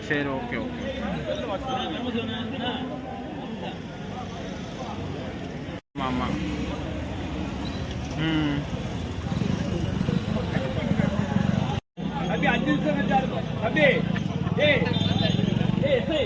சரி, okay okay. ஆமாம். अभी 5 दिन से अभी ऐसे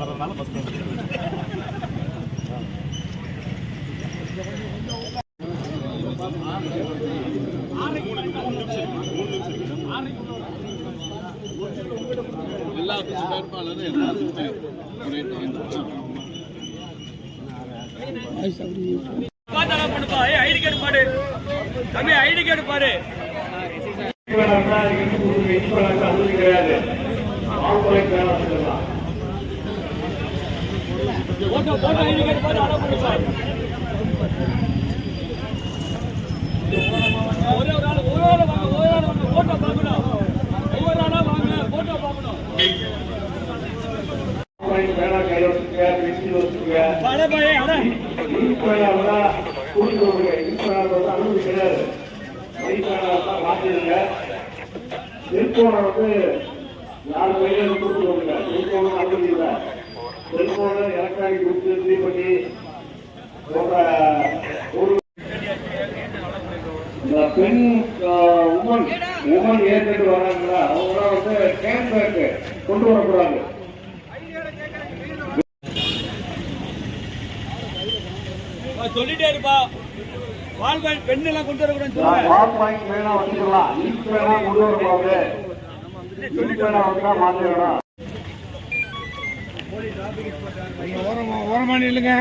வரனால பஸ் எல்லா வேட்பாளரும் எல்லாருமே ஒரே ஐடி கார்டு பாரு தம்பி, ஐடி கார்டு பாரு. செல்போனை வந்து யாரு கையில கொடுத்துருவாங்க. செல்போனை அனுமதி இல்லை. செல்போனை எலக்ட்ரானிக் கொடுத்து ஃப்ரீ பண்ணி இந்த பெண் உமன் ஏற்கனவே வராங்களா அவங்களாம் வந்து கேன் பேக் கொண்டு வரக்கூடாது. சொல்லிட்டே இருப்பா. வால் பாயிண்ட் பெண் எல்லாம் கொண்டு வரக்கூடாது. வால் பாயிண்ட் வேணா வச்சுக்கலாம். லிங்க் வேணா கொண்டு வரக்கூடாது. லிங்க் வேணா வந்தா மாத்திரலாம். ஓரமா இல்லைங்க.